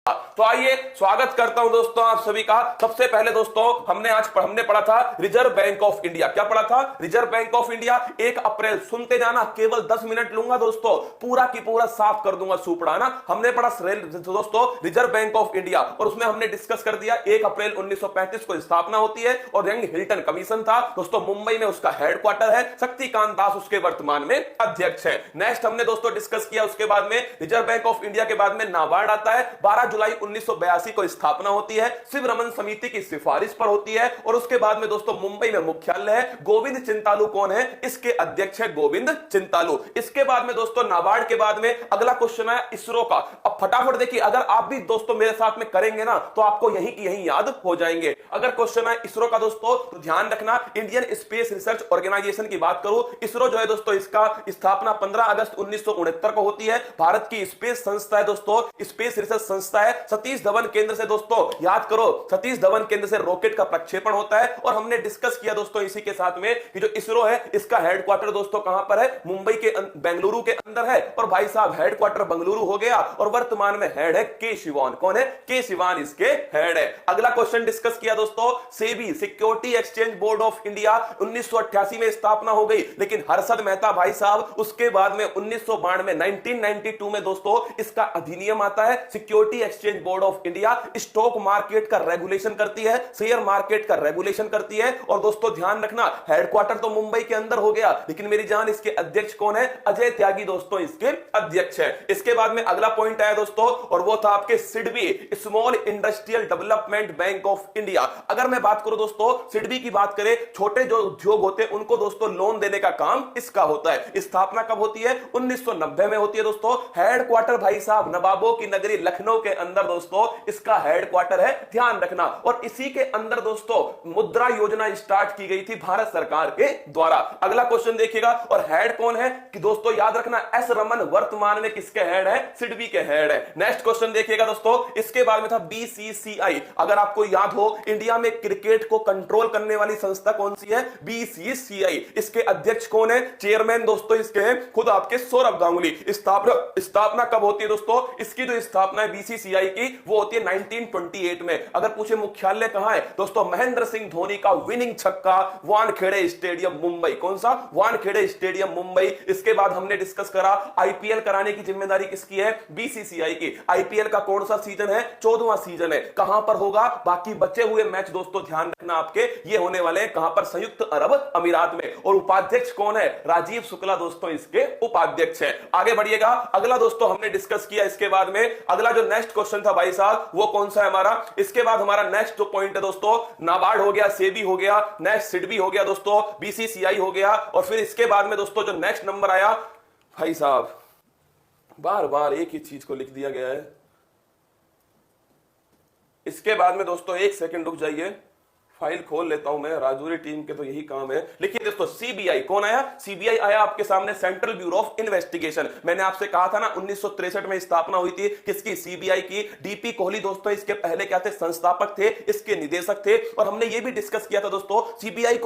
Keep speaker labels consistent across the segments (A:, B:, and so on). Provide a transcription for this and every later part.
A: तो आइए स्वागत करता हूं दोस्तों आप सभी का। सबसे पहले दोस्तों हमने पढ़ा था रिजर्व बैंक ऑफ इंडिया। क्या पढ़ा था? रिजर्व बैंक ऑफ इंडिया 1 अप्रैल। सुनते जाना, केवल 10 मिनट लूंगा दोस्तों, पूरा की पूरा साफ कर दूंगा सुपड़ा ना। हमने पढ़ा दोस्तों रिजर्व बैंक ऑफ इंडिया और उसमें हमने डिस्कस कर दिया 1 अप्रैल 1935 को स्थापना होती है और यंग हिल्टन कमीशन था दोस्तों, मुंबई में उसका हेडक्वार्टर है। शक्तिकांत दास उसके वर्तमान में अध्यक्ष है। नेक्स्ट हमने दोस्तों डिस्कस किया उसके बाद में रिजर्व बैंक ऑफ इंडिया के बाद में नाबार्ड आता है। 12 जुलाई 1982 को स्थापना होती है, शिव रमन समिति की सिफारिश पर होती है और उसके बाद में दोस्तों मुंबई में मुख्यालय है। गोविंद चिंतालू कौन है? इसके अध्यक्ष है गोविंद चिंतालू। इसके बाद में दोस्तों नाबार्ड के बाद में अगला क्वेश्चन है इसरो का। अब फटाफट देखिए, अगर आप भी दोस्तों मेरे साथ में करेंगे ना तो आपको यहीं की यहीं याद हो जाएंगे। अगर क्वेश्चन है इसरो का दोस्तों तो ध्यान रखना, इंडियन स्पेस रिसर्च ऑर्गेनाइजेशन की बात करूं, इसरो जो है दोस्तों इसका स्थापना 15 अगस्त 1969 को होती है। भारत की स्पेस संस्था है दोस्तों, स्पेस रिसर्च संस्था है। सतीश धवन केंद्र से दोस्तों याद करो, सतीश धवन केंद्र से रॉकेट का प्रक्षेपण होता है। और हमने डिस्कस किया दोस्तों इसी के साथ में कि जो इसरो है इसका हेडक्वार्टर दोस्तों कहां पर है? मुंबई के बेंगलुरु के अंदर है। और भाई साहब हेडक्वार्टर बेंगलुरु हो गया और वर्तमान में हेड है के शिवान। कौन है? के शिवान इसके हेड है। अगला क्वेश्चन डिस्कस किया दोस्तों SEBI, security exchange board of India, 1988 में स्थापना हो गई, लेकिन हर्षद मेहता भाई साहब उसके बाद में 1992 में दोस्तों इसका अधिनियम आता है। Security exchange board of India stock market का रेगुलेशन करती है, शेयर मार्केट का रेगुलेशन करती है। और दोस्तों ध्यान रखना, हेडक्वार्टर तो मुंबई के अंदर हो गया, लेकिन मेरी जान इसके अध्यक्ष कौन है? अजय त्यागी दोस्तों इसके अध्यक्ष है। इसके बाद में अगला पॉइंट आया दोस्तों और वो था आपके SIDBI, small industrial development bank of India. अगर मैं बात करूं दोस्तों सिडबी की बात करें, छोटे जो उद्योग होते हैं उनको दोस्तों लोन देने का काम इसका होता है। स्थापना कब होती है? 1990 में होती है दोस्तों। हेडक्वार्टर भाई साहब नवाबों की नगरी लखनऊ के अंदर दोस्तों इसका हेडक्वार्टर है, ध्यान रखना। और इसी के अंदर दोस्तों मुद्रा योजना स्टार्ट की गई थी भारत सरकार के द्वारा। अगला क्वेश्चन देखिएगा, और हेड कौन है कि दोस्तों याद रखना एस रमन वर्तमान में किसके हेड है? सिडबी के हेड है। नेक्स्ट क्वेश्चन देखिएगा दोस्तों, इसके बाद में था बीसीसीआई। अगर आपको याद हो इंडिया में क्रिकेट को कंट्रोल करने वाली संस्था कौन सी है? बीसीसीआई। इसके अध्यक्ष कौन है? चेयरमैन दोस्तों इसके खुद आपके सौरभ गांगुली। स्थापना कब होती है दोस्तों? इसकी जो स्थापना है बीसीसीआई की वो होती है 1928 में। अगर पूछे मुख्यालय कहां है दोस्तों, महेंद्र सिंह धोनी का विनिंग छक्का वानखेड़े स्टेडियम मुंबई। कौन सा? वानखेड़े स्टेडियम मुंबई। इसके बाद हमने डिस्कस करा आईपीएल कराने की जिम्मेदारी किसकी है? बीसीसीआई की। आईपीएल का कौन सा सीजन है? 14वां सीजन है। कहां पर होगा? बाकी बचे हुए मैच दोस्तों ध्यान रखना आपके ये होने वाले हैं कहां पर? संयुक्त अरब अमीरात में। और उपाध्यक्ष कौन है? राजीव शुक्ला दोस्तों इसके उपाध्यक्ष है। आगे बढ़िएगा, अगला दोस्तों हमने डिस्कस किया। इसके बाद में अगला जो नेक्स्ट क्वेश्चन था भाई साहब वो कौन सा है हमारा? इसके बाद हमारा नेक्स्ट जो पॉइंट है दोस्तों नाबार्ड हो गया, सेबी हो गया, नेक्स्ट सिडबी हो गया दोस्तों, बीसीसीआई हो गया। और फिर इसके बाद में दोस्तों जो नेक्स्ट नंबर आया भाई साहब, बार बार एक ही चीज को लिख दिया गया है। इसके बाद में दोस्तों एक सेकंड रुक जाइए, फाइल खोल लेता हूं मैं। राजौरी टीम के तो यही काम है। लिखिए दोस्तों सीबीआई। कौन आया? सीबीआई आया आपके सामने, सेंट्रल ब्यूरो ऑफ इन्वेस्टिगेशन। मैंने आपसे कहा था ना 1963 में स्थापना हुई थी किसकी? सीबीआई की। डीपी कोहली दोस्तों इसके पहले क्या थे? संस्थापक थे, इसके निदेशक थे। और हमने ये भी डिस्कस किया था दोस्तों सीबीआई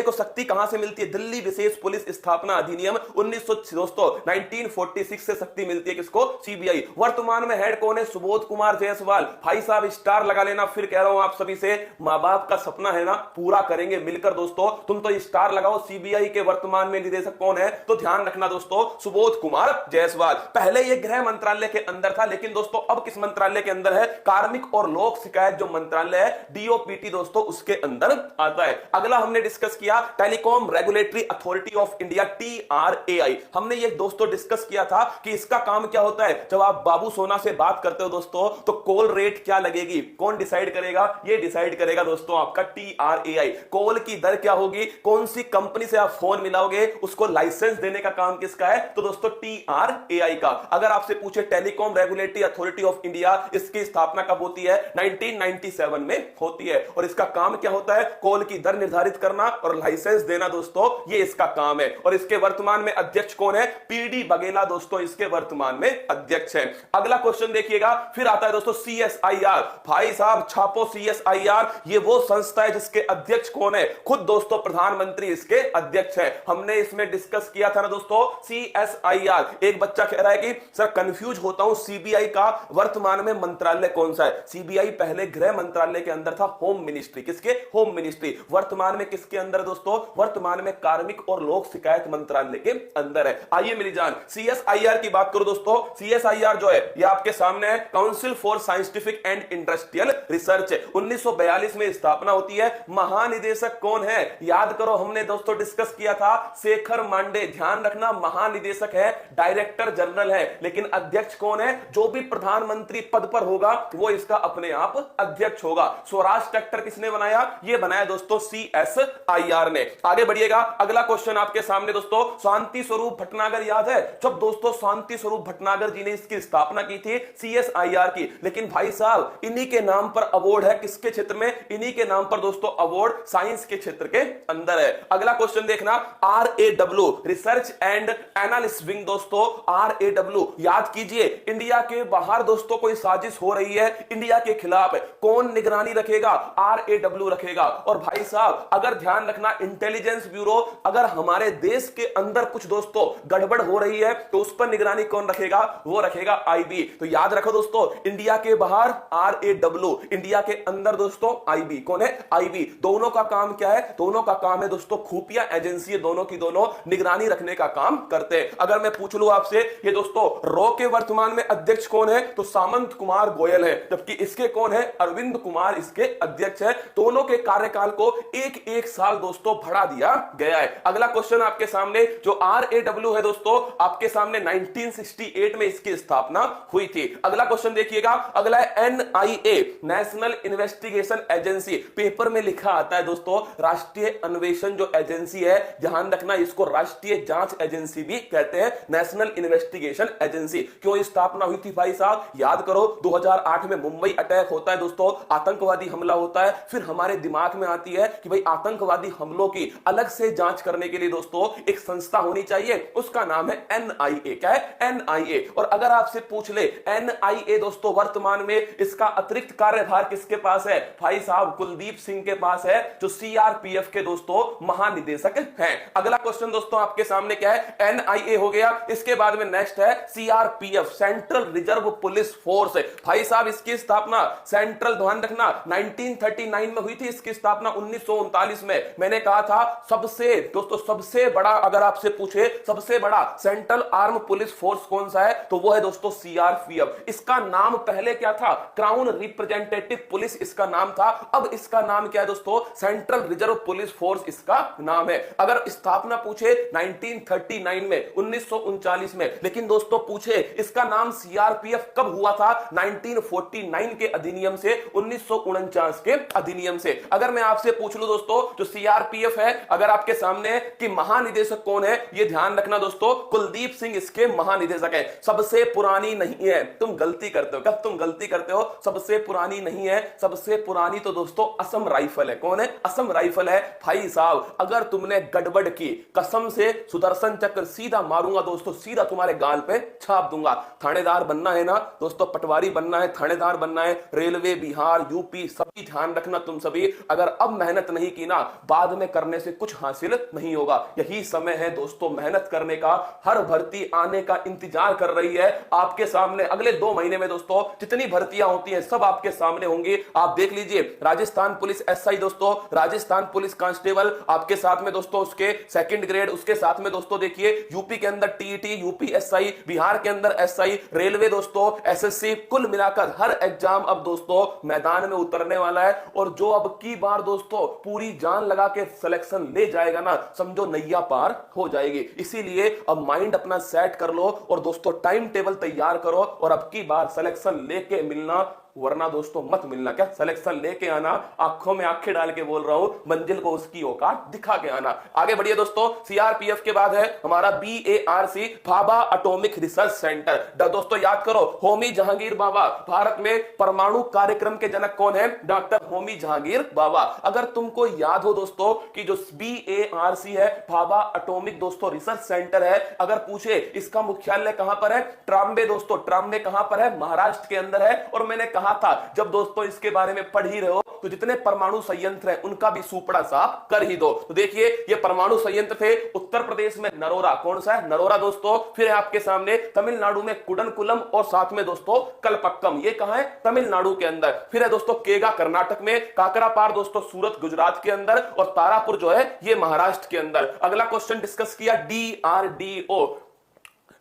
A: को शक्ति कहां से मिलती है? दिल्ली विशेष पुलिस स्थापना अधिनियम 1946 से शक्ति मिलती है किसको? सीबीआई। वर्तमान में हेड कौन है? सुबोध कुमार जायसवाल। भाई साहब स्टार लगा लेना, फिर कह रहा हूं आप सभी से, मां बाप का सपना है ना, पूरा करेंगे मिलकर दोस्तों। तुम तो स्टार लगाओ। सीबीआई के वर्तमान में निदेशक कौन है? तो ध्यान रखना दोस्तों सुबोध कुमार जायसवाल। पहले ये गृह मंत्रालय के अंदर था, लेकिन दोस्तों अब किस मंत्रालय के अंदर है? कार्मिक और लोक शिकायत जो मंत्रालय है डीओपीटी दोस्तों उसके अंदर आता है। अगला हमने डिस्कस किया telecom regulatory authority of India, TRAI। हमने ये दोस्तों डिस्कस किया था कि इसका काम क्या होता है। जब आप बाबू सोना से बात करते हो दोस्तों तो कॉल रेट क्या लगेगी? कौन डिसाइड करेगा? ये डिसाइड करेगा दोस्तों आपका TRAI। कॉल की दर क्या होगी? कौन सी कंपनी से आप फोन मिलाओगे उसको लाइसेंस देने का काम किसका है? तो दोस्तों TRAI का। अगर आपसे पूछे telecom regulatory authority of India, इसकी स्थापना कब होती है? 1997 में होती है। और इसका काम क्या होता है? कॉल की दर निर्धारित करना और लाइसेंस देना दोस्तों, ये इसका काम है। और इसके वर्तमान में अध्यक्ष कौन है? पीडी बघेला दोस्तों इसके वर्तमान में अध्यक्ष है। अगला क्वेश्चन देखिएगा, फिर आता है दोस्तों CSIR। भाई साहब छापो CSIR, ये वो संस्था है जिसके अध्यक्ष कौन है? खुद दोस्तों प्रधानमंत्री इसके अध्यक्ष है। हमने इसमें डिस्कस किया था ना दोस्तों, CSIR। एक बच्चा कह रहा है कि सर कंफ्यूज होता हूं, सीबीआई का वर्तमान में मंत्रालय कौन सा है? सीबीआई पहले गृह मंत्रालय के अंदर था, होम मिनिस्ट्री। किसके? Home ministry. वर्तमान में किसके अंदर दोस्तों? वर्तमान में कार्मिक और लोक शिकायत मंत्रालय के अंदर है। आइए मेरी जान CSIR की बात करो दोस्तों। CSIR जो है ये आपके सामने है, council for scientific and industrial research. 1942 में स्थापना होती है। महानिदेशक कौन है? याद करो, हमने दोस्तों डिस्कस किया था, शेखर मांडे। ध्यान रखना, महानिदेशक है, डायरेक्टर जनरल है, लेकिन अध्यक्ष कौन है? जो भी प्रधानमंत्री पद पर होगा वो इसका अपने आप अध्यक्ष होगा। स्वराज ट्रैक्टर किसने बनाया? ये बनाया दोस्तों CSIR ने। आगे बढ़िएगा, अगला क्वेश्चन आपके सामने दोस्तों, शांति स्वरूप भटनागर याद है? जब दोस्तों शांति स्वरूप भटनागर जी ने इसकी स्थापना की थी CSIR की, लेकिन भाई साहब इन्हीं के नाम पर अवार्ड है। किसके क्षेत्र में? इन्हीं के नाम पर दोस्तों अवार्ड साइंस के क्षेत्र के अंदर है। अगला क्वेश्चन देखना, RAW research and analysis wing. दोस्तों RAW याद कीजिए, इंडिया के बाहर दोस्तों कोई साजिश हो रही है इंडिया के खिलाफ, कौन निगरानी रखेगा? RAW रखेगा। और भाई साहब अगर ध्यान रखना, इंटेलिजेंस ब्यूरो, अगर हमारे देश के अंदर कुछ दोस्तों गड़बड़ हो रही है तो उस पर निगरानी कौन रखेगा? वो रखेगा IB। तो याद रखो दोस्तों, इंडिया के बाहर RAW, इंडिया के अंदर दोस्तों IB। कौन है? IB। दोनों का काम क्या है? दोनों का काम है दोस्तों खुफिया एजेंसी, दोनों की दोनों निगरानी रखने का काम करते हैं। अगर मैं पूछ लूं आपसे, ये दोस्तों रॉ के वर्तमान में अध्यक्ष कौन है? तो सामंत कुमार गोयल है, जबकि इसके कौन है? अरविंद कुमार इसके अध्यक्ष है। दोनों के कार्यकाल को एक एक साल दोस्तों बढ़ा दिया गया है। अगला क्वेश्चन आपके सामने, जो RAW है दोस्तों, आपके सामने 1968 में इसकी स्थापना हुई थी। अगला क्वेश्चन देखिएगा, अगला है NIA, national investigation agency. Paper में लिखा आता है दोस्तों राष्ट्रीय अन्वेषण जो एजेंसी है, ध्यान रखना इसको राष्ट्रीय जांच एजेंसी भी कहते हैं, नेशनल इन्वेस्टिगेशन एजेंसी। क्यों स्थापना हुई थी भाई साहब? याद करो, 2008 में मुंबई अटैक होता है दोस्तों, आतंकवादी हमला होता है। फिर हमारे दिमाग में आती है कि भाई आतंकवादी हमलों की अलग से जांच करने के लिए दोस्तों एक संस्था होनी चाहिए, उसका नाम है NIA। क्या है? NIA। और अगर आपसे पूछ ले NIA दोस्तों वर्तमान में इसका अतिरिक्त कार्यभार किसके पास है? भाई साहब कुलदीप सिंह के पास है, जो CRPF के दोस्तों महानिदेशक हैं। अगला क्वेश्चन दोस्तों आपके सामने क्या है? NIA हो गया, इसके बाद में नेक्स्ट है CRPF, central reserve police force. भाई साहब इसकी स्थापना सेंट्रल, ध्यान रखना 1939 में हुई थी, इसकी स्थापना 1939 में। मैंने कहा था सबसे दोस्तों सबसे बड़ा, अगर आपसे पूछे सबसे बड़ा सेंट्रल आर्म पुलिस फोर्स कौन सा है, तो वो है दोस्तों CRPF। इसका नाम पहले क्या था? क्राउन रिप्रेजेंटेटिव पुलिस इसका नाम था, अब इसका नाम क्या है दोस्तों? सेंट्रल रिजर्व पुलिस फोर्स इसका नाम है। अगर स्थापना पूछे 1939 में, 1939 में, लेकिन दोस्तों पूछे इसका नाम CRPF कब हुआ था? 1949 के अधिनियम से, 1949 के अधिनियम से। अगर मैं आपसे पूछ लूं दोस्तों, जो CRPF है, अगर आपके सामने कि महानिदेशक कौन है, ये ध्यान रखना दोस्तों कुलदीप सिंह इसके महानिदेशक है। सबसे पुरानी नहीं है, तुम गलती करते हो। क्या तुम गलती करते हो? सबसे पुरानी नहीं है, सबसे पुरानी तो दोस्तों असम राइफल है। कौन है? असम राइफल है। भाई साहब अगर तुमने गड़बड़ की, कसम से सुदर्शन चक्र सीधा मारूंगा दोस्तों, सीधा तुम्हारे गाल पे छाप दूंगा। थानेदार बनना है ना दोस्तों, पटवारी बनना है, थानेदार बनना है, रेलवे, बिहार, यूपी, सभी ध्यान रखना तुम सभी। अगर अब मेहनत नहीं की ना, बाद में करने से कुछ हासिल नहीं होगा। यही समय है दोस्तों मेहनत करने का। हर भर्ती आने का इंतजार कर रही है आपके सामने। अगले 2 महीने में दोस्तों जितनी भर्तियां होती हैं सब आपके सामने होंगी। आप देख लीजिए, राजस्थान पुलिस SI दोस्तों, राजस्थान पुलिस कांस्टेबल, आपके साथ में दोस्तों उसके सेकंड ग्रेड, उसके साथ में दोस्तों देखिए यूपी के अंदर TET, यूपी SI, बिहार के अंदर SI, रेलवे दोस्तों SSC, कुल मिलाकर हर एग्जाम अब दोस्तों मैदान में उतरने वाला है। और जो अब की बार दोस्तों पूरी जान लगा के सिलेक्शन ले जाएगा ना, समझो नैया पार हो जाएगी। इसीलिए अब माइंड अपना सेट कर लो और दोस्तों टाइम टेबल तैयार करो और अब की बार सिलेक्शन लेके मिलना, वरना दोस्तों मत मिलना। क्या सिलेक्शन लेके आना, आंखों में आंखें डाल के बोल रहा हूं, मंजिल को उसकी औकात दिखा के आना। आगे बढ़िए दोस्तों, CRPF के बाद है हमारा BARC, Bhabha atomic research centre. दोस्तों याद करो, होमी जहांगीर बाबा, भारत में परमाणु कार्यक्रम के जनक कौन है? डॉक्टर होमी जहांगीर बाबा। अगर तुमको याद हो दोस्तों कि जो BARC है, भाभा एटॉमिक दोस्तों रिसर्च सेंटर है, अगर पूछे इसका मुख्यालय कहां पर है? ट्राम्बे दोस्तों, ट्राम्बे कहां पर है? महाराष्ट्र के अंदर है। और मैंने कहा कहा था जब दोस्तों इसके बारे में पढ़ ही रहे हो तो जितने परमाणु संयंत्र हैं उनका भी सुपड़ा साफ कर ही दो। तो देखिए ये परमाणु संयंत्र थे उत्तर प्रदेश में नरोरा, कौन सा है? नरोरा दोस्तों। फिर है आपके सामने तमिलनाडु में कुडनकुलम और साथ में दोस्तों कलपक्कम, ये कहां है? तमिलनाडु के अंदर। फिर है दोस्तों केगा कर्नाटक में, काकरापार दोस्तों सूरत गुजरात के अंदर और तारापुर जो है ये महाराष्ट्र के अंदर। अगला क्वेश्चन डिस्कस किया DRDO,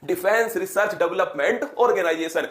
A: defence research development organisation.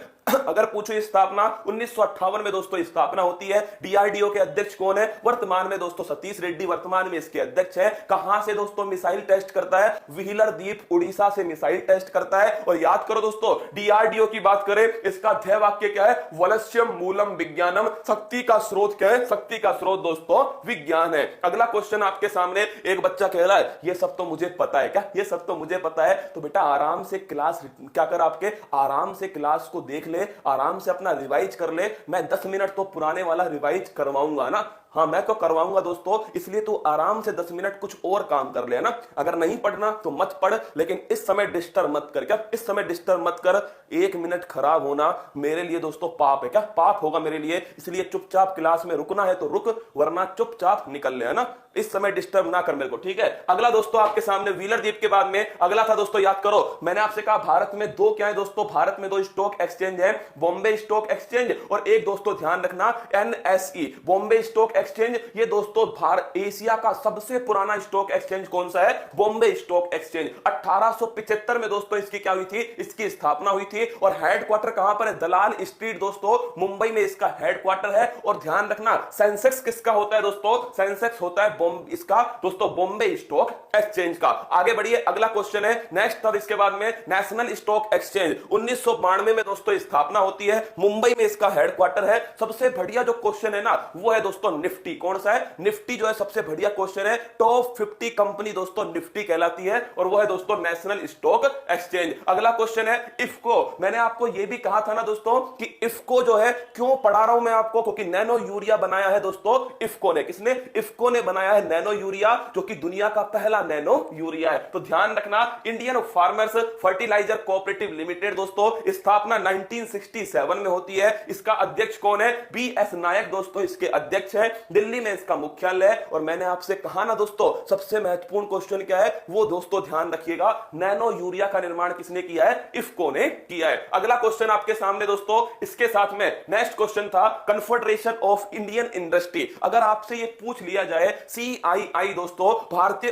A: अगर पूछो स्थापना 1958 में दोस्तों स्थापना होती है। डीआरडीओ के अध्यक्ष कौन है? वर्तमान में दोस्तों सतीश रेड्डी वर्तमान में इसके अध्यक्ष है। कहां से दोस्तों मिसाइल टेस्ट करता है? व्हीलर द्वीप उड़ीसा से मिसाइल टेस्ट करता है। और याद करो दोस्तों डीआरडीओ की बात करें, इसका ध्येय वाक्य क्या है? वलस्यम मूलम विज्ञानम, शक्ति का स्रोत क्या है? शक्ति का स्रोत दोस्तों विज्ञान है। अगला क्वेश्चन आपके सामने, एक बच्चा कह रहा है ये सब तो मुझे पता है। क्या ये सब तो मुझे पता है? तो बेटा आराम से क्लास क्या कर, आपके आराम से क्लास को देख ले, आराम से अपना रिवाइज कर ले। मैं 10 मिनट तो पुराने वाला रिवाइज करवाऊंगा ना, हाँ मैं तो करवाऊंगा दोस्तों, इसलिए तू आराम से 10 मिनट कुछ और काम कर ले ना। अगर नहीं पढ़ना तो मत पढ़, लेकिन इस समय डिस्टर्ब मत कर। क्या इस समय डिस्टर्ब मत कर? 1 मिनट खराब होना मेरे लिए दोस्तों पाप है। क्या पाप होगा मेरे लिए? इसलिए चुपचाप क्लास में रुकना है तो रुक, वरना चुपचाप निकल ले, है ना। इस समय डिस्टर्ब ना कर मेरे को, ठीक है। अगला दोस्तों आपके सामने व्हीलर द्वीप के बाद में अगला था दोस्तों, याद करो मैंने आपसे कहा भारत में दो क्या है दोस्तों? भारत में 2 स्टॉक एक्सचेंज है, बॉम्बे स्टॉक एक्सचेंज और एक दोस्तों ध्यान रखना NSE, बॉम्बे स्टॉक एक्सचेंज। ये दोस्तों भारत एशिया का सबसे पुराना स्टॉक एक्सचेंज कौन सा है? Bombay stock exchange. 1875 में दोस्तों इसकी क्या हुई थी? इसकी स्थापना हुई थी। और हेडक्वार्टर कहां पर है? दलाल स्ट्रीट दोस्तों मुंबई में इसका हेडक्वार्टर है। और ध्यान रखना सेंसेक्स किसका होता है दोस्तों? सेंसेक्स होता है इसका दोस्तों बॉम्बे स्टॉक एक्सचेंज का। आगे बढ़िए, अगला क्वेश्चन है नेक्स्ट। और इसके बाद में नेशनल स्टॉक एक्सचेंज 1992 में दोस्तों स्थापना होती है, मुंबई में इसका हेडक्वार्टर है। सबसे बढ़िया जो क्वेश्चन है ना वो है दोस्तों निफ्टी। कौन सा है? निफ्टी जो है सबसे बढ़िया क्वेश्चन है। टॉप 50 कंपनी दोस्तों निफ्टी कहलाती है और वो है दोस्तों नेशनल स्टॉक एक्सचेंज। अगला क्वेश्चन है इफ्को। मैंने आपको यह भी कहा था ना दोस्तों कि इफ्को जो है, क्यों पढ़ा रहा हूं मैं आपको? क्योंकि नैनो यूरिया बनाया है दोस्तों इफ्को ने। किसने? इफ्को ने बनाया है नैनो यूरिया, जो कि दुनिया का पहला नैनो यूरिया है। तो ध्यान रखना Indian farmers fertiliser cooperative limited दोस्तों स्थापना 1967 में होती है। इसका अध्यक्ष कौन है? BS नायक दोस्तों इसके अध्यक्ष है। दिल्ली में इसका मुख्यालय है। और मैंने आपसे कहा ना दोस्तों सबसे महत्वपूर्ण क्वेश्चन क्या है वो दोस्तों ध्यान रखिएगा, नैनो यूरिया का निर्माण किसने किया है? इफ्को ने किया है। अगला क्वेश्चन आपके सामने दोस्तों, इसके साथ में नेक्स्ट क्वेश्चन था कन्फेडरेशन ऑफ इंडियन इंडस्ट्री। अगर आपसे ये पूछ लिया जाए CII दोस्तों भारतीय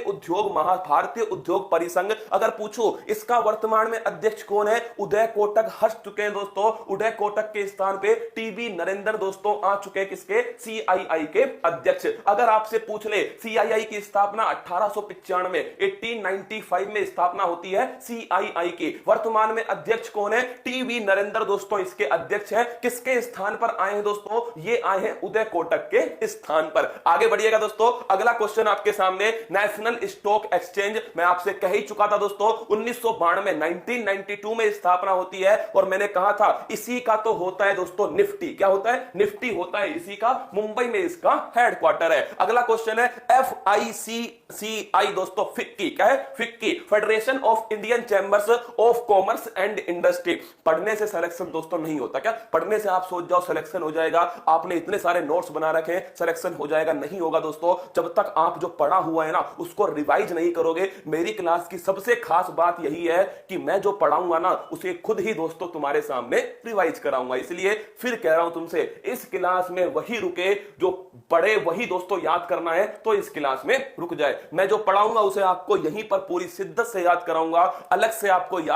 A: उद्योग परिसंघ, अगर पूछो इसका वर्तमान में अध्यक्ष कौन है? उदय कोटक हट चुके हैं दोस्तों। उदय कोटक के स्थान पे TB नरेंद्र दोस्तों आ चुके हैं किसके? CII के अध्यक्ष। अगर आपसे पूछ ले CII की स्थापना 1895 में स्थापना होती है CII की, वर्तमान में अध्यक्ष कौन है? TB नरेंद्र दोस्तों इसके अध्यक्ष है। किसके स्थान पर आए हैं दोस्तों? ये आए हैं उदय कोटक के स्थान पर। आगे बढ़िएगा दोस्तों, अगला क्वेश्चन आपके सामने नेशनल स्टॉक एक्सचेंज। मैं आपसे कह ही चुका था दोस्तों 1992 में स्थापना होती है। और मैंने कहा था इसी का तो होता है दोस्तों निफ्टी। क्या होता है? निफ्टी होता है इसी का, मुंबई में इसका हेडक्वार्टर है। अगला क्वेश्चन है FICCI दोस्तों, फिक्की क्या है? FICCI federation of Indian chambers of commerce and industry. पढ़ने से सिलेक्शन दोस्तों नहीं होता। क्या पढ़ने से आप सोच जाओ सिलेक्शन हो जाएगा? आपने इतने सारे नोट्स बना रखे हैं, सिलेक्शन हो जाएगा? नहीं होगा दोस्तों। जब तक आप जो पढ़ा हुआ है ना उसको रिवाइज नहीं करोगे। मेरी क्लास की सबसे खास बात यही है कि मैं जो पढ़ाऊंगा ना उसे खुद ही दोस्तों तुम्हारे सामने रिवाइज कराऊंगा। इसलिए फिर कह रहा हूं तुमसे, इस क्लास में वही रुके जो पढ़े, वही दोस्तों याद करना है तो इस क्लास में रुक जाए। मैं जो पढ़ाऊंगा उसे आपको यहीं पर पूरी शिद्दत से याद कराऊंगा, अलग से आपको